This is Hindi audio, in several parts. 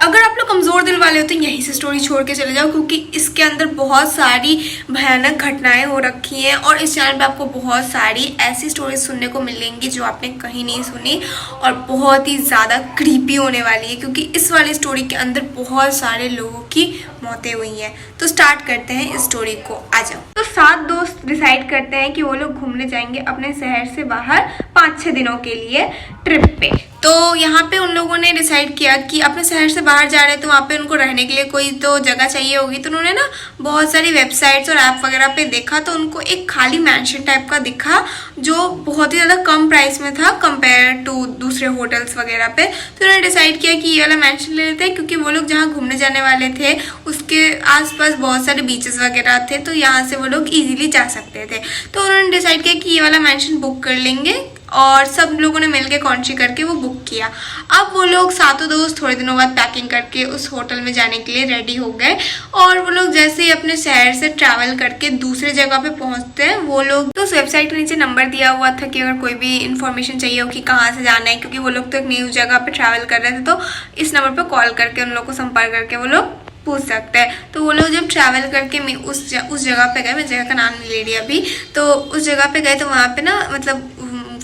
अगर आप लोग कमज़ोर दिल वाले हो तो यहीं से स्टोरी छोड़ के चले जाओ, क्योंकि इसके अंदर बहुत सारी भयानक घटनाएं हो रखी हैं और इस चैनल पे आपको बहुत सारी ऐसी स्टोरीज सुनने को मिलेंगी जो आपने कहीं नहीं सुनी और बहुत ही ज़्यादा क्रीपी होने वाली है, क्योंकि इस वाली स्टोरी के अंदर बहुत सारे लोगों की मौतें हुई हैं। तो स्टार्ट करते हैं इस स्टोरी को, आ जाओ। तो 7 दोस्त डिसाइड करते हैं कि वो लोग घूमने जाएंगे अपने शहर से बाहर 5-6 दिनों के लिए ट्रिप पे। तो यहाँ पे उन लोगों ने डिसाइड किया कि अपने शहर से बाहर जा रहे हैं तो वहाँ पे उनको रहने के लिए कोई तो जगह चाहिए होगी। तो उन्होंने ना बहुत सारी वेबसाइट्स और ऐप वगैरह पे देखा, तो उनको एक खाली मैंशन टाइप का दिखा जो बहुत ही ज़्यादा कम प्राइस में था कंपेयर टू दूसरे होटल्स वगैरह पे। तो उन्होंने डिसाइड किया कि ये वाला मैंशन ले लेते हैं, क्योंकि वो लोग जहाँ घूमने जाने वाले थे उसके आसपास बहुत सारे बीचेस वगैरह थे, तो यहाँ से वो लोग इजीली जा सकते थे। तो उन्होंने डिसाइड किया कि ये वाला मैंशन बुक कर लेंगे और सब लोगों ने मिलके कॉन्ट्री करके वो बुक किया। अब वो लोग 7 दोस्त थोड़े दिनों बाद पैकिंग करके उस होटल में जाने के लिए रेडी हो गए और वो लोग जैसे ही अपने शहर से ट्रैवल करके दूसरे जगह पे पहुंचते हैं, वो लोग तो उस वेबसाइट के नीचे नंबर दिया हुआ था कि अगर कोई भी इन्फॉर्मेशन चाहिए हो कि कहाँ से जाना है, क्योंकि वो लोग तो एक न्यू जगह पे ट्रैवल कर रहे थे, तो इस नंबर पर कॉल करके उन लोग को संपर्क करके वो लोग पूछ सकते हैं। तो वो लोग जब ट्रैवल करके उस जगह पे गए, मैं जगह का नाम नहीं ले रही अभी, तो उस जगह पे गए तो वहाँ पे ना मतलब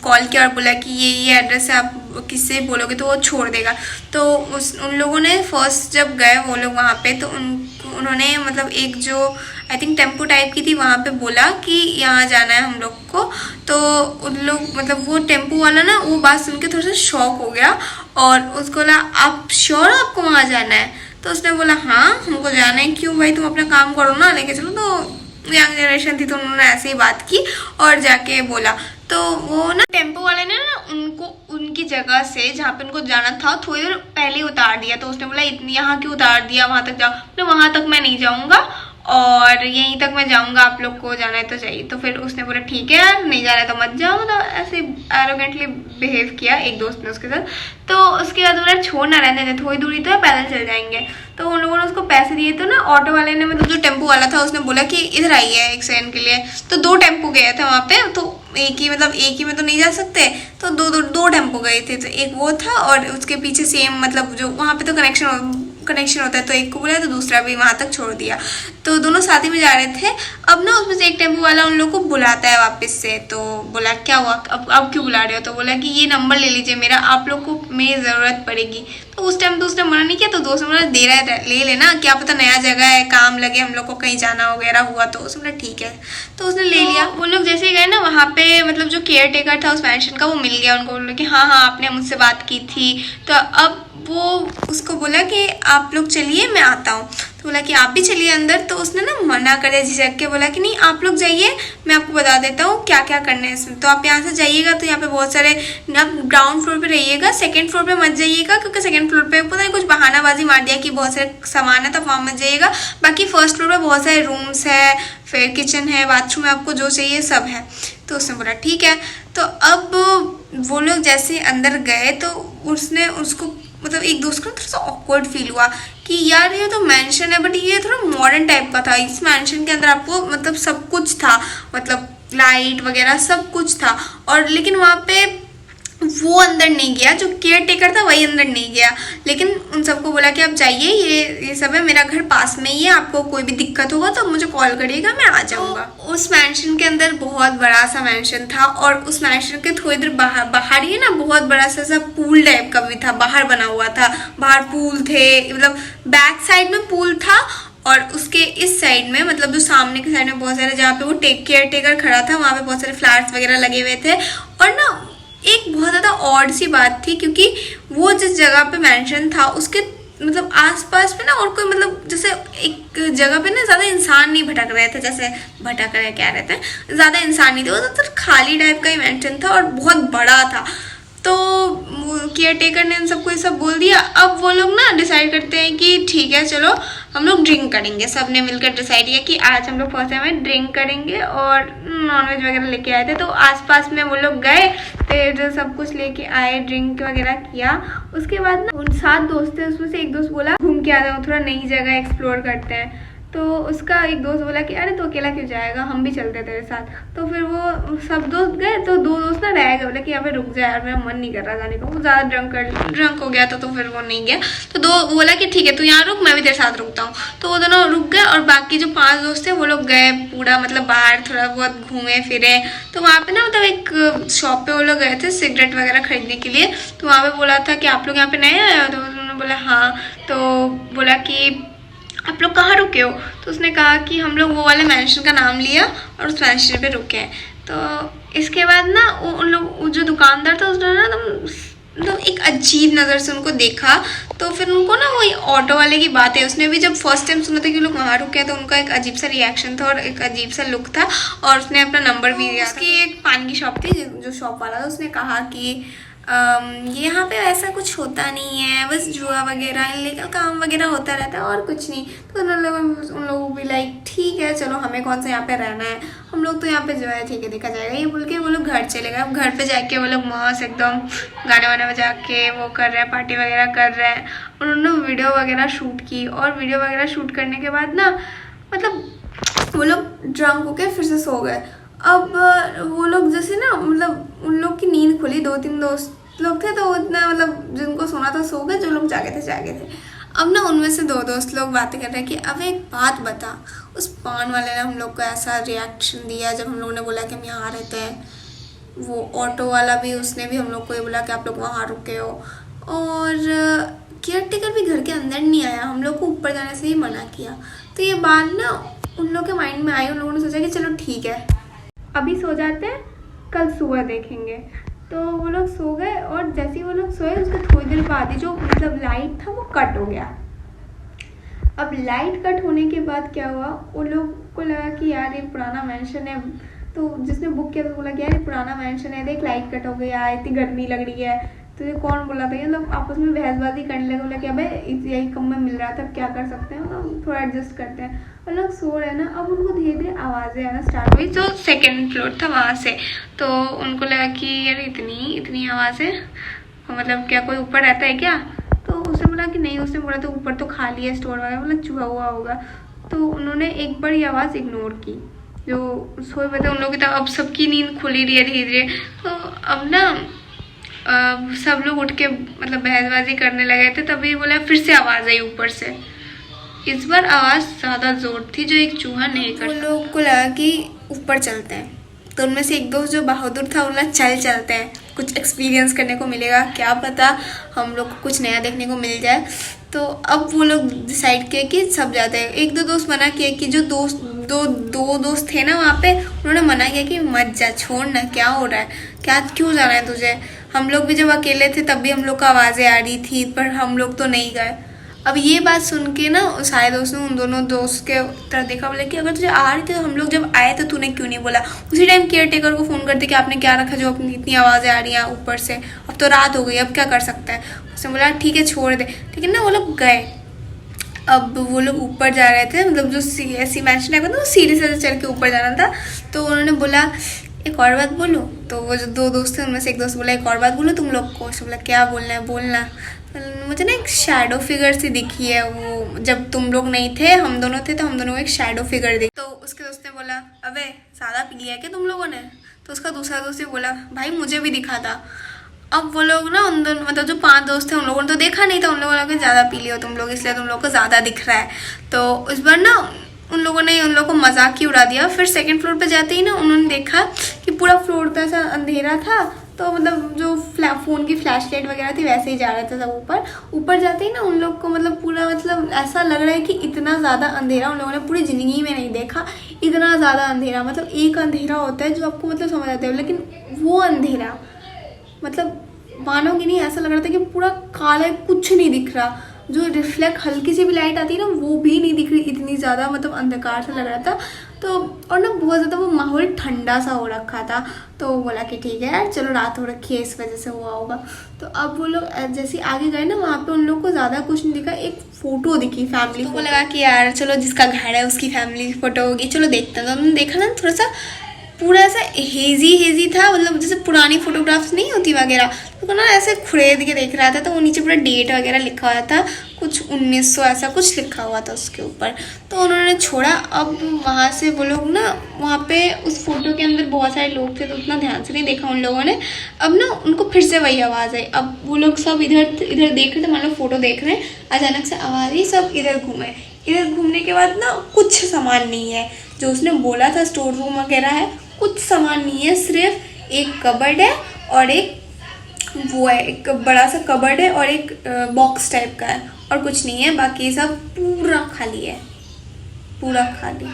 कॉल किया और बोला कि ये एड्रेस है, आप किससे बोलोगे तो वो छोड़ देगा। तो उन लोगों ने फर्स्ट जब गए वो लोग वहाँ पे, तो उन्होंने मतलब एक जो आई थिंक टेम्पो टाइप की थी वहाँ पे बोला कि यहाँ जाना है हम लोग को। तो उन लोग मतलब वो टेम्पो वाला ना वो बात सुन के थोड़ा सा शॉक हो गया और उसको बोला आप श्योर आपको वहाँ जाना है? तो उसने बोला हाँ हमको जाना है। क्यों भाई, तुम अपना काम करो ना, लेके चलो। तो यंग जनरेशन थी तो उन्होंने ऐसे ही बात की और जाके बोला। तो वो ना टेम्पो वाले ने ना उनको उनकी जगह से जहाँ पे उनको जाना था थोड़ी देर पहले उतार दिया। तो उसने बोला इतनी यहाँ क्यों उतार दिया, वहां तक जाओ। तो वहां तक मैं नहीं जाऊंगा और यहीं तक मैं जाऊंगा, आप लोग को जाना है तो चाहिए। तो फिर उसने बोला ठीक है यार, नहीं जाना है तो मत जाओ। तो ऐसे एरोगेंटली बिहेव किया एक दोस्त ने उसके साथ। तो उसके बाद बोला छोड़ना रहने दे, थोड़ी दूरी तो है, पैदल चल जाएंगे। तो उन लोगों ने उसको पैसे दिए। तो ना ऑटो वाले ने मतलब जो टेम्पो वाला था उसने बोला कि इधर आइए एक सेकंड के लिए। तो 2 टेम्पो गए थे वहाँ पे, तो एक ही में तो नहीं जा सकते, तो दो टेम्पो गए थे। तो एक वो था और उसके पीछे सेम मतलब जो वहाँ पे तो कनेक्शन होता है, तो एक को बोला तो दूसरा भी वहां तक छोड़ दिया। तो दोनों साथ ही में जा रहे थे। अब ना उसमें से एक टेम्पो वाला उन लोग को बुलाता है वापस से। तो बोला क्या हुआ, अब क्यों बुला रहे हो? तो बोला कि ये नंबर ले लीजिए मेरा, आप लोग को मेरी ज़रूरत पड़ेगी। तो उस टाइम तो उसने मना नहीं किया। तो दोस्त बोला दे रहा है ले लेना, क्या पता नया जगह है, काम लगे हम लोग को, कहीं जाना वगैरह हुआ। तो उसने बोला ठीक है, तो उसने ले लिया। वो लोग जैसे गए ना वहाँ पे मतलब जो केयर टेकर था उस मैंशन का वो मिल गया उनको। बोला कि हाँ आपने मुझसे बात की थी। तो अब वो उसको बोला कि आप लोग चलिए मैं आता हूँ। तो बोला कि आप भी चलिए अंदर। तो उसने ना मना कर दिया झिझक के, बोला कि नहीं आप लोग जाइए, मैं आपको बता देता हूँ क्या क्या करना है इसमें। तो आप यहाँ से जाइएगा तो यहाँ पे बहुत सारे, आप ग्राउंड फ्लोर पे रहिएगा, सेकंड फ्लोर पे मत जाइएगा, क्योंकि सेकंड फ्लोर पे पता नहीं कुछ बहानाबाजी मार दिया कि बहुत सारे सामान है तो वहाँ मत जाइएगा। बाकी फर्स्ट फ्लोर पे बहुत सारे रूम्स है, फिर किचन है, बाथरूम है, आपको जो चाहिए सब है। तो उसने बोला ठीक है। तो अब वो लोग जैसे अंदर गए तो उसने उसको मतलब एक दोस्त को थोड़ा सा ऑकवर्ड फील हुआ कि यार ये तो मैंशन है बट ये थोड़ा मॉडर्न टाइप का था। इस मैंशन के अंदर आपको मतलब सब कुछ था, मतलब लाइट वगैरह सब कुछ था, और लेकिन वहाँ पे वो अंदर नहीं गया, जो केयर टेकर था वही अंदर नहीं गया। लेकिन उन सबको बोला कि आप जाइए, ये सब है, मेरा घर पास में ही है, आपको कोई भी दिक्कत होगा तो मुझे कॉल करिएगा, मैं आ जाऊंगा। उस मैंशन के अंदर बहुत बड़ा सा मैंशन था और उस मैंशन के थोड़ी देर बाहर ही ना बहुत बड़ा सा पूल टाइप का भी था, बाहर बना हुआ था। बाहर पूल थे, मतलब बैक साइड में पूल था और उसके इस साइड में मतलब जो सामने के साइड में बहुत सारे, जहाँ पे वो केयर टेकर खड़ा था वहाँ पे बहुत सारे फ्लैट्स वगैरह लगे हुए थे। और ना एक बहुत ज़्यादा ऑड सी बात थी, क्योंकि वो जिस जगह पे मेंशन था उसके मतलब आसपास में ना और कोई मतलब जैसे एक जगह पे ना ज़्यादा इंसान नहीं भटक रहे थे, जैसे भटक रहे क्या रहते हैं, ज़्यादा इंसान नहीं थे, वो तो खाली टाइप का ही मेंशन था और बहुत बड़ा था। तो केयर टेकर ने इन सबको ये सब बोल दिया। अब वो लोग ना डिसाइड करते हैं कि ठीक है चलो हम लोग ड्रिंक करेंगे। सब ने मिलकर डिसाइड किया कि आज हम लोग फर्स्ट टाइम में ड्रिंक करेंगे और नॉनवेज वगैरह लेके आए थे। तो आसपास में वो लोग गए, फिर सब कुछ लेके आए, ड्रिंक वगैरह किया। उसके बाद ना उन 7 दोस्त थे, उसमें से एक दोस्त बोला घूम के आ जाओ, थोड़ा नई जगह एक्सप्लोर करते हैं। तो उसका एक दोस्त बोला कि अरे तो अकेला क्यों जाएगा, हम भी चलते हैं तेरे साथ। तो फिर वो सब दोस्त गए, तो दो दोस्त ना रह गए, बोले कि यहाँ पे रुक जाए यार, मेरा मन नहीं कर रहा जाने को। वो ज़्यादा ड्रंक हो गया था, तो फिर वो नहीं गया। तो दो बोला कि ठीक है तू यहाँ रुक, मैं भी तेरे साथ रुकता हूँ। तो वो दोनों रुक गए और बाकी जो 5 दोस्त थे वो लोग गए पूरा मतलब बाहर थोड़ा बहुत घूमे फिरे। तो वहाँ पे ना मतलब एक शॉप पे वो लोग गए थे सिगरेट वगैरह खरीदने के लिए। तो वहाँ पे बोला था कि आप लोग यहाँ पे नए आए हो? तो उन्होंने बोला हाँ। तो बोला कि आप लोग कहाँ रुके हो? तो उसने कहा कि हम लोग वो वाले मैंशन का नाम लिया और उस मैंशन पे रुके हैं। तो इसके बाद ना उन लोग जो दुकानदार था उसने ना मतलब एक अजीब नज़र से उनको देखा। तो फिर उनको ना वही ऑटो वाले की बात है, उसने भी जब फर्स्ट टाइम सुना था कि लोग वहाँ रुके हैं तो उनका एक अजीब सा रिएक्शन था और एक अजीब सा लुक था और उसने अपना नंबर भी दिया। उसकी एक पान की शॉप थी, जो शॉप वाला था उसने कहा कि यहाँ पे ऐसा कुछ होता नहीं है, बस जुआ वगैरह इलीगल काम वगैरह होता रहता है और कुछ नहीं। तो उन लोगों भी लाइक ठीक है चलो, हमें कौन सा यहाँ पे रहना है, हम लोग तो यहाँ पे जो है ठीक है देखा जाएगा, ये बोल के वो लोग घर चले गए। अब घर पे जाके वो लोग मस्त एकदम गाने वाने बजा के वो कर रहे हैं, पार्टी वगैरह कर रहे हैं। उन्होंने वीडियो वगैरह शूट की और वीडियो वगैरह शूट करने के बाद ना मतलब वो लोग ड्रंक होके फिर से सो गए। अब वो लोग जैसे ना मतलब उन लोग की नींद खुली, 2-3 दोस्त लोग थे तो उतना मतलब जिनको सोना था सो गए, जो लोग जागे थे। अब ना उनमें से 2 दोस्त लोग बातें कर रहे हैं कि अब एक बात बता, उस पान वाले ने हम लोग को ऐसा रिएक्शन दिया जब हम लोगों ने बोला कि हम यहाँ रहते हैं। वो ऑटो वाला भी, उसने भी हम लोग को ये बोला कि आप लोग वहाँ रुके हो। और केयर टेकर भी घर के अंदर नहीं आया, हम लोग को ऊपर जाने से ही मना किया। तो ये बात ना उन लोग के माइंड में आई, उन लोगों ने सोचा कि चलो ठीक है अभी सो जाते हैं, कल सुबह देखेंगे। तो वो लोग सो गए और जैसे ही वो लोग सोए उसके थोड़ी देर बाद ही जो मतलब लाइट था वो कट हो गया। अब लाइट कट होने के बाद क्या हुआ, उन लोग को लगा कि यार ये पुराना मैंशन है। तो जिसने बुक किया तो बोला कि यार ये पुराना मैंशन है, देख लाइट कट हो गई यार, इतनी गर्मी लग रही है। तो ये कौन बोला था, ये लोग आपस में बहसबाजी करने लगे। बोला कि अबे यही कम में मिल रहा था, अब क्या कर सकते हैं, तो थोड़ा एडजस्ट करते हैं। और लोग सो रहे ना, अब उनको धीरे धीरे आवाज़ें आना स्टार्ट हुई जो 2nd फ्लोर था वहाँ से। तो उनको लगा कि यार इतनी आवाज़ें, मतलब क्या कोई ऊपर रहता है क्या? तो उसने बोला कि नहीं, उसने बोला तो ऊपर तो खाली है स्टोर वगैरह, मतलब चूहा हुआ होगा। तो उन्होंने एक बार ये आवाज़ इग्नोर की, जो सोए हुए थे उन लोग की। अब सबकी नींद खुली रही है धीरे धीरे। तो अब ना सब लोग उठ के मतलब बहसबाजी करने लगे थे, तभी बोला फिर से आवाज़ आई ऊपर से। इस बार आवाज़ ज़्यादा जोर थी जो एक चूहा नहीं करता। उन लोगों को लगा कि ऊपर चलते हैं, तो उनमें से एक दोस्त जो बहादुर था बोला चलते हैं, कुछ एक्सपीरियंस करने को मिलेगा, क्या पता हम लोग को कुछ नया देखने को मिल जाए। तो अब वो लोग डिसाइड किए कि सब जाते हैं। 1-2 दोस्त मना किए कि जो दो दोस्त थे ना वहाँ पे, उन्होंने मना किया कि मत जा, छोड़ ना, क्या हो रहा है, क्या क्यों जाना है तुझे। हम लोग भी जब अकेले थे तब भी हम लोग को आवाज़ें आ रही थी, पर हम लोग तो नहीं गए। अब ये बात सुन के ना सारे दोस्तों ने उन दोनों दोस्त के तरह देखा, बोले कि अगर तुझे आ रही थी तो हम लोग जब आए तो तूने क्यों नहीं बोला। उसी टाइम केयर टेकर को फ़ोन करते कि आपने क्या रखा जो अपनी इतनी आवाज़ें आ रही हैं ऊपर से, अब तो रात हो गई, अब क्या कर सकता है। उसने बोला ठीक है छोड़ दे, लेकिन ना वो लोग गए। अब वो लोग ऊपर जा रहे थे, मतलब जो ऐसी मैंशन है ना वो सीढ़ी से चढ़ के ऊपर जाना था। तो उन्होंने बोला एक और बात बोलो। तो वो जो 2 दोस्त थे उनमें से एक दोस्त बोला एक और बात बोलो तुम लोग को। उसने बोला क्या बोलना है बोलना। मुझे ना एक शैडो फिगर सी दिखी है, वो जब तुम लोग नहीं थे हम दोनों थे तो हम दोनों को एक शैडो फिगर दिखी। तो उसके दोस्त ने बोला अबे ज़्यादा पी लिया क्या तुम लोगों ने। तो उसका दूसरा दोस्त भी बोला भाई मुझे भी दिखा था। अब वो लोग ना उन दोनों मतलब जो 5 दोस्त थे उन लोगों ने तो देखा नहीं था, उन लोगों ने ज़्यादा पी लिया तुम लोग, इसलिए तुम लोग को ज़्यादा दिख रहा है। तो इस बार ना उन लोगों ने उन लोगों को मजाक ही उड़ा दिया। फिर 2nd फ्लोर पे जाते ही ना उन्होंने देखा कि पूरा फ्लोर तो ऐसा अंधेरा था, तो मतलब जो फ़ोन की फ्लैश लाइट वगैरह थी वैसे ही जा रहे थे सब ऊपर जाते ही ना उन लोग को मतलब पूरा मतलब ऐसा लग रहा है कि इतना ज़्यादा अंधेरा उन लोगों ने पूरी ज़िंदगी में नहीं देखा। इतना ज़्यादा अंधेरा, मतलब एक अंधेरा होता है जो आपको मतलब समझ आते हो, लेकिन वो अंधेरा मतलब मानोगे नहीं, ऐसा लग रहा था कि पूरा काला, कुछ नहीं दिख रहा। जो रिफ्लेक्ट हल्की सी भी लाइट आती है ना वो भी नहीं दिख रही, इतनी ज़्यादा मतलब अंधकार सा लग रहा था। तो और ना बहुत ज़्यादा वो माहौल ठंडा सा हो रखा था। तो बोला कि ठीक है यार चलो रात हो रखी है इस वजह से हुआ होगा। तो अब वो लोग जैसे आगे गए ना वहाँ पे उन लोग को ज़्यादा कुछ नहीं दिखा, एक फ़ोटो दिखी फैमिली। तो लगा कि यार चलो जिसका घर है उसकी फैमिली फ़ोटो होगी, चलो देखते हैं। तो उन्होंने देखा ना थोड़ा सा पूरा ऐसा हेजी हेजी था, मतलब जैसे पुरानी फोटोग्राफ्स नहीं होती वगैरह, तो ना ऐसे खुरेद के देख रहा था। तो वो नीचे पूरा डेट वगैरह लिखा हुआ था, कुछ 1900 ऐसा कुछ लिखा हुआ था उसके ऊपर। तो उन्होंने छोड़ा। अब वहाँ से वो लोग ना, वहाँ पे उस फोटो के अंदर बहुत सारे लोग थे तो उतना ध्यान से नहीं देखा उन लोगों ने। अब ना उनको फिर से वही आवाज़ आई। अब वो लोग सब इधर इधर देख रहे थे, मान लो फोटो देख रहे हैं, अचानक से आवाज़ आई, सब इधर घूमे। इधर घूमने के बाद ना कुछ सामान नहीं है जो उसने बोला था स्टोर रूम वगैरह है, कुछ सामान नहीं है। सिर्फ एक कबर्ड है और एक वो है, एक बड़ा सा कबर्ड है और एक बॉक्स टाइप का है, और कुछ नहीं है। बाकी सब पूरा खाली है, पूरा खाली।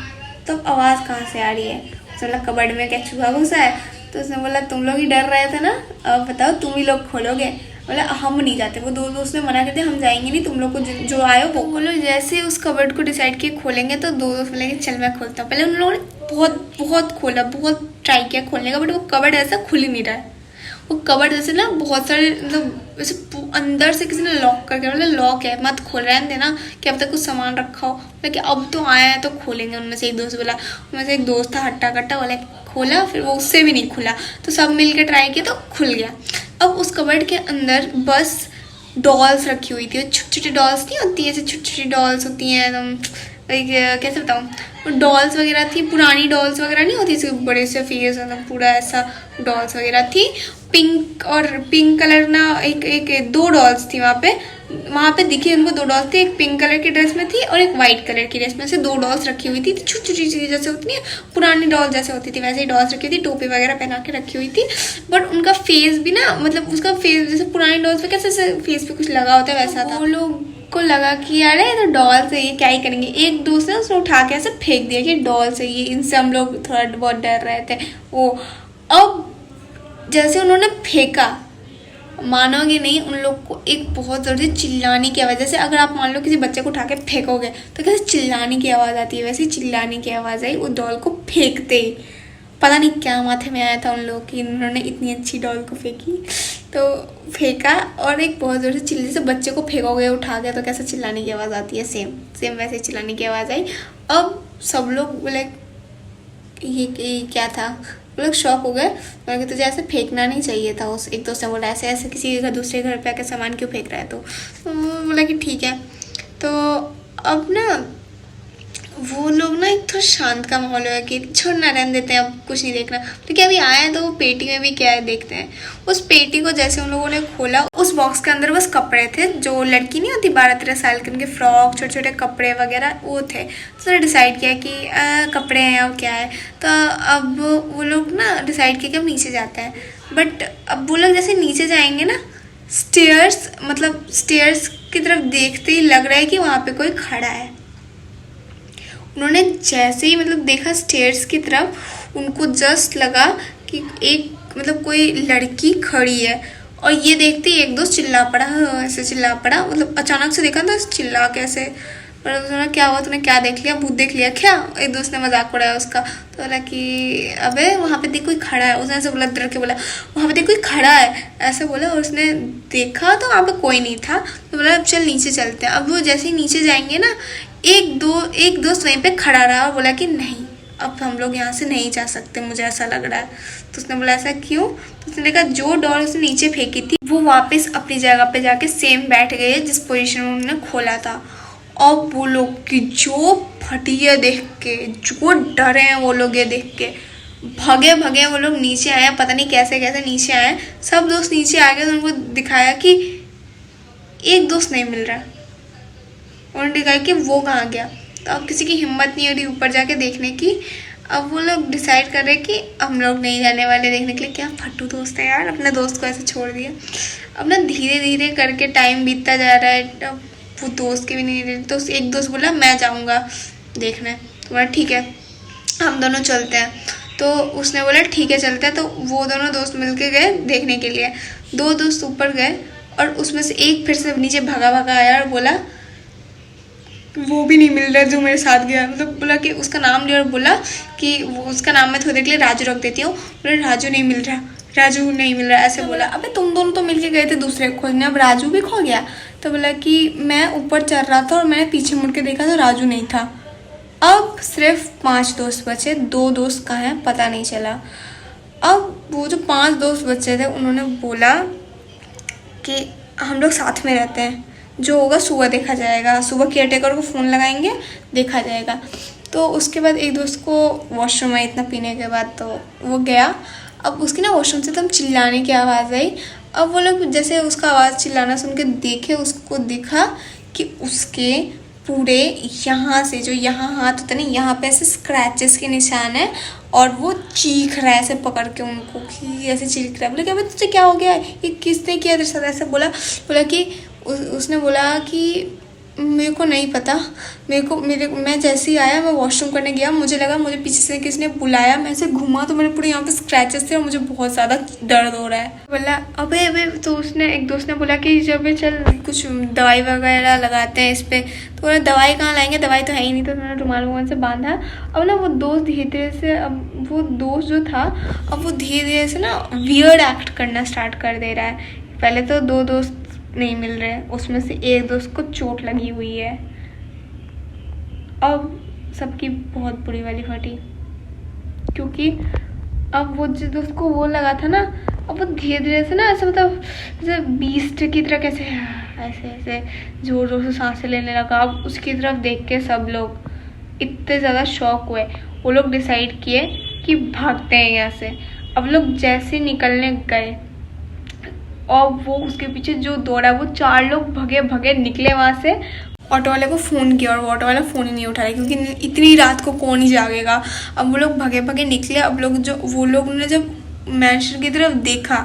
तो आवाज़ कहाँ से आ रही है? उसने बोला कबर्ड में क्या चूहा घुसा है? तो उसने बोला तुम लोग ही डर रहे थे ना, अब बताओ तुम ही लोग खोलोगे? बोला हम नहीं जाते। वो दो दोस्त ने मना कर दिया, हम जाएंगे नहीं, तुम लोग को जो आए हो वो लोग। जैसे उस कबर्ड को डिसाइड किए खोलेंगे तो दो दोस्त बोले कि चल मैं खोलता हूँ। पहले उन लोगों ने बहुत बहुत खोला, बहुत ट्राई किया खोलने का, बट वो कबर्ड ऐसा खुल ही नहीं रहा है। वो कबर्ड जैसे ना बहुत सारे मतलब वैसे अंदर से किसी ने लॉक करके, मतलब लॉक है मत खोल रहे हैं देना कि अब तक कुछ सामान रखा हो, लेकिन अब तो आया है तो खोलेंगे। उनमें से एक दोस्त बोला, उनमें से एक दोस्त था हट्टा कट्टा वाला, खोला, फिर वो उससे भी नहीं खुला। तो सब मिल के ट्राई किया तो खुल गया। अब उस कबर्ड के अंदर बस डॉल्स रखी हुई थी, छोटी छोटी डॉल्स नहीं होती है, ऐसे छोटी छोटी डॉल्स होती हैं एकदम, कैसे बताऊँ, डॉल्स वगैरह थी, पुरानी डॉल्स वगैरह नहीं होती इसके बड़े से फेस, मतलब पूरा ऐसा डॉल्स वगैरह थी। पिंक और पिंक कलर ना, एक दो डॉल्स थी वहाँ पे दिखी उनको, दो डॉल्स थी, एक पिंक कलर की ड्रेस में थी और एक वाइट कलर की ड्रेस में, से दो डॉल्स रखी हुई थी। छोटी छोटी चीज़ जैसे होती है पुरानी डॉल जैसे होती थी वैसे ही डॉल्स रखी हुई थी, टोपी वगैरह पहना के रखी हुई थी। बट उनका फेस भी ना, मतलब उसका फेस जैसे पुरानी डॉल्स पे कैसे फेस पे कुछ लगा होता है वैसा था। वो लोग को लगा कि यार ये तो डॉल से ये क्या ही करेंगे। एक दोस्त ने उसने उठा के ऐसे फेंक दिया कि डॉल से ये, इनसे हम लोग थोड़ा बहुत डर रहे थे वो। अब जैसे उन्होंने फेंका, मानोगे नहीं, उन लोग को एक बहुत ज़ोर से चिल्लाने की आवाज़, जैसे अगर आप मान लो किसी बच्चे को उठा के फेंकोगे तो कैसे चिल्लाने की आवाज़ आती है, वैसे चिल्लाने की आवाज़ आई उस डॉल को फेंकते ही। पता नहीं क्या माथे में आया था उन लोगों की, उन्होंने इतनी अच्छी डॉल को फेंकी। तो फेंका और एक बहुत ज़ोर से चिल्ली से बच्चे को फेंकोगे उठा के तो कैसे चिल्लाने की आवाज़ आती है, सेम वैसे चिल्लाने की आवाज़ आई। अब सब लोग बोले ये क्या था, वो लोग शॉक हो गए, बोले तुझे ऐसे फेंकना नहीं चाहिए था। उस एक दोस्त ने बोला ऐसे ऐसे किसी के घर दूसरे घर पे आके सामान क्यों फेंक रहा है? तो बोला कि ठीक है। तो अब ना वो लोग ना एक थोड़ा शांत का माहौल है कि छोड़ना, रहने देते हैं, अब कुछ नहीं देखना। तो क्या अभी आए हैं तो वो पेटी में भी क्या है देखते हैं। उस पेटी को जैसे उन लोगों ने खोला, उस बॉक्स के अंदर बस कपड़े थे, जो लड़की नहीं होती 12-13 साल के, उनके फ्रॉक छोटे छोटे कपड़े वगैरह वो थे। तो उन्होंने डिसाइड किया कि कपड़े हैं अब क्या है। तो अब वो लोग ना डिसाइड किया कि हम नीचे जाते हैं। बट अब वो लोग जैसे नीचे जाएंगे ना, स्टेयर्स की तरफ देखते ही लग रहा है कि वहाँ पे कोई खड़ा है। उन्होंने जैसे ही मतलब देखा स्टेयर्स की तरफ, उनको जस्ट लगा कि एक मतलब कोई लड़की खड़ी है। और ये देखते ही एक दोस्त चिल्ला पड़ा, ऐसे चिल्ला पड़ा, मतलब अचानक से देखा था चिल्ला कैसे। और उसने क्या हुआ, तूने क्या देख लिया, भूत देख लिया क्या? एक दोस्त ने मजाक उड़ाया उसका। तो बोला कि अबे वहाँ पे देख कोई खड़ा है। उसने ऐसे बोला, डर के बोला वहाँ पे देख कोई खड़ा है, ऐसे बोला। और उसने देखा तो वहाँ पे कोई नहीं था। तो बोला अब चल नीचे चलते हैं। अब वो जैसे ही नीचे जाएंगे ना, एक दोस्त वहीं पे खड़ा रहा और बोला कि नहीं, अब हम लोग यहाँ से नहीं जा सकते, मुझे ऐसा लग रहा है। तो उसने बोला ऐसा क्यों? तो उसने देखा जो डॉल उसने नीचे फेंकी थी वो वापस अपनी जगह पे जाके सेम बैठ गई है जिस पोजीशन में उन्होंने खोला था। अब वो लोग की जो फटी है देख के, जो डरे हैं वो लोग ये देख के, भगे वो लोग नीचे आए। पता नहीं कैसे कैसे नीचे आए, सब दोस्त नीचे आ गए। तो उनको दिखाया कि एक दोस्त नहीं मिल रहा। उन्होंने कहा कि वो कहाँ गया। तो अब किसी की हिम्मत नहीं हो रही ऊपर जाके देखने की। अब वो लोग डिसाइड कर रहे कि हम लोग नहीं जाने वाले देखने के लिए। क्या फट्टू दोस्त है यार, अपने दोस्त को ऐसे छोड़ दिया। अब ना धीरे धीरे करके टाइम बीतता जा रहा है, अब वो दोस्त के भी नहीं रहे। तो एक दोस्त बोला मैं जाऊँगा देखने। तो बोला ठीक है हम दोनों चलते हैं। तो उसने बोला ठीक है चलते हैं। तो वो दोनों दोस्त मिलके गए देखने के लिए। दो दोस्त ऊपर गए और उसमें से एक फिर से नीचे भागा आया और बोला वो भी नहीं मिल रहा जो मेरे साथ गया। मतलब बोला कि उसका नाम लिया और बोला कि वो उसका नाम मैं थोड़ी देर के लिए राजू रख देती हूँ। बोले राजू नहीं मिल रहा ऐसे बोला। अबे तुम दोनों तो मिलके गए थे दूसरे को खोजने, अब राजू भी खो गया? तो बोला कि मैं ऊपर चढ़ रहा था और मैंने पीछे मुड़ के देखा तो राजू नहीं था। अब सिर्फ 5 दोस्त बचे, 2 दोस्त कहाँ हैं पता नहीं चला। अब वो जो 5 दोस्त बचे थे उन्होंने बोला कि हम लोग साथ में रहते हैं, जो होगा सुबह देखा जाएगा, सुबह केयरटेकर को फ़ोन लगाएंगे देखा जाएगा। तो उसके बाद एक दोस्त को वॉशरूम आई इतना पीने के बाद, तो वो गया। अब उसकी ना वॉशरूम से एकदम चिल्लाने की आवाज़ आई। अब वो लोग जैसे उसका आवाज़ चिल्लाना सुन के देखे, उसको दिखा कि उसके पूरे यहाँ से जो यहाँ हाथ होता है ना, यहाँ पे ऐसे स्क्रैचेस के निशान है और वो चीख रहा है ऐसे पकड़ के उनको कि ऐसे चीख रहा है। बोले क्या तुझे क्या हो गया, ये किसने किया तेरे साथ ऐसा। बोला कि उसने बोला कि मेरे को नहीं पता, मैं जैसे ही आया मैं वॉशरूम करने गया, मुझे लगा मुझे पीछे से किसी ने बुलाया, मैं ऐसे घूमा तो मेरे पूरे यहाँ पे स्क्रैचेस थे और मुझे बहुत ज़्यादा दर्द हो रहा है। बोला अबे तो उसने एक दोस्त ने बोला कि जब चल कुछ दवाई वगैरह लगाते हैं इस पर। तो बोला दवाई कहाँ लाएंगे, दवाई तो है ही नहीं। तो उन्होंने रुमाल से बांधा। अब ना वो दोस्त धीरे धीरे से, अब वो दोस्त जो था अब वो धीरे धीरे से ना वियर्ड एक्ट करना स्टार्ट कर दे रहा है। पहले तो 2 दोस्त नहीं मिल रहे, उसमें से एक दोस्त को चोट लगी हुई है। अब सबकी बहुत बुरी वाली फटी, क्योंकि अब वो जिस दोस्त को वो लगा था ना, अब वो धीरे धीरे से ना ऐसे मतलब जैसे बीस्ट की तरह कैसे ऐसे ऐसे जोर जोर से सांसें लेने लगा। अब उसकी तरफ देख के सब लोग इतने ज़्यादा शॉक हुए, वो लोग डिसाइड किए कि भागते हैं यहाँ से। अब लोग जैसे निकलने गए और वो उसके पीछे जो दौड़ा, वो 4 लोग भगे निकले वहाँ से। ऑटो वाले को फ़ोन किया और वो ऑटो वाला फ़ोन ही नहीं उठा रहा, क्योंकि इतनी रात को कौन ही जागेगा। अब वो लोग भगे निकले। अब वो लोग ने जब मैंशन की तरफ देखा,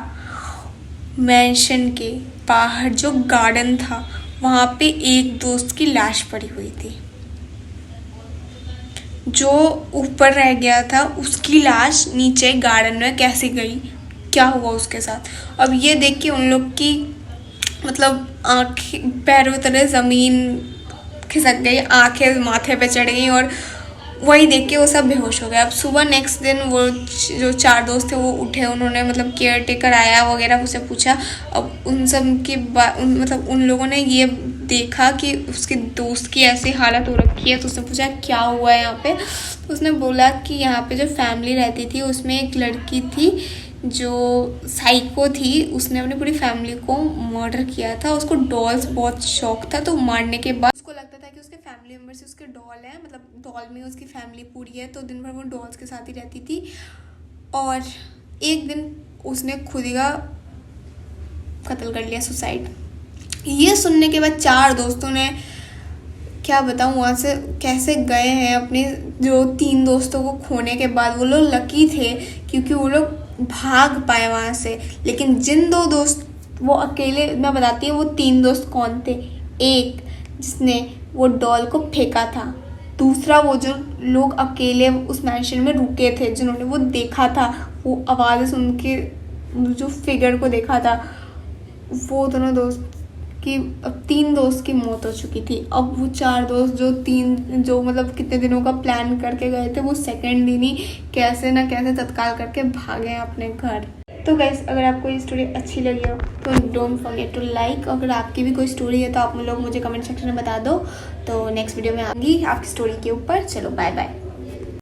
मैंशन के बाहर जो गार्डन था वहाँ पे एक दोस्त की लाश पड़ी हुई थी। जो ऊपर रह गया था उसकी लाश नीचे गार्डन में कैसे गई, क्या हुआ उसके साथ। अब ये देख के उन लोग की मतलब आँखें पैरों तरह ज़मीन खिसक गई, आंखें माथे पे चढ़ गई और वही देख के वो सब बेहोश हो गए। अब सुबह नेक्स्ट दिन वो जो 4 दोस्त थे वो उठे, उन्होंने मतलब केयर टेकर आया वगैरह उससे पूछा। अब उन सब की मतलब उन लोगों ने ये देखा कि उसके दोस्त की ऐसी हालत हो रखी है। तो उसने पूछा क्या हुआ है यहाँ पे। तो उसने बोला कि यहाँ पे जो फैमिली रहती थी उसमें एक लड़की थी जो साइको थी, उसने अपनी पूरी फैमिली को मर्डर किया था। उसको डॉल्स बहुत शौक था, तो मारने के बाद उसको लगता था कि उसके फैमिली मेम्बर से उसके डॉल है, मतलब डॉल में उसकी फैमिली पूरी है, तो दिन भर वो डॉल्स के साथ ही रहती थी। और एक दिन उसने खुद ही का कत्ल कर लिया, सुसाइड। ये सुनने के बाद 4 दोस्तों ने, क्या बताऊँ वहाँ से कैसे गए हैं। अपने जो 3 दोस्तों को खोने के बाद वो लोग लकी थे क्योंकि वो लोग भाग पाए वहाँ से। लेकिन जिन 2 दोस्त वो अकेले, मैं बताती हूँ वो 3 दोस्त कौन थे। एक जिसने वो डॉल को फेंका था, दूसरा वो जो लोग अकेले उस मैंशन में रुके थे जिन्होंने वो देखा था, वो आवाज़ सुन के जो फिगर को देखा था, वो दोनों दोस्त कि अब 3 दोस्त की मौत हो चुकी थी। अब वो 4 दोस्त जो मतलब कितने दिनों का प्लान करके गए थे, वो सेकंड दिन ही कैसे ना कैसे तत्काल करके भागे अपने घर। तो गाइस अगर आपको ये स्टोरी अच्छी लगी हो तो डोंट फॉरगेट टू लाइक। अगर आपकी भी कोई स्टोरी है तो आप लोग मुझे कमेंट सेक्शन में बता दो। तो नेक्स्ट वीडियो में आऊँगी आपकी स्टोरी के ऊपर। चलो बाय बाय।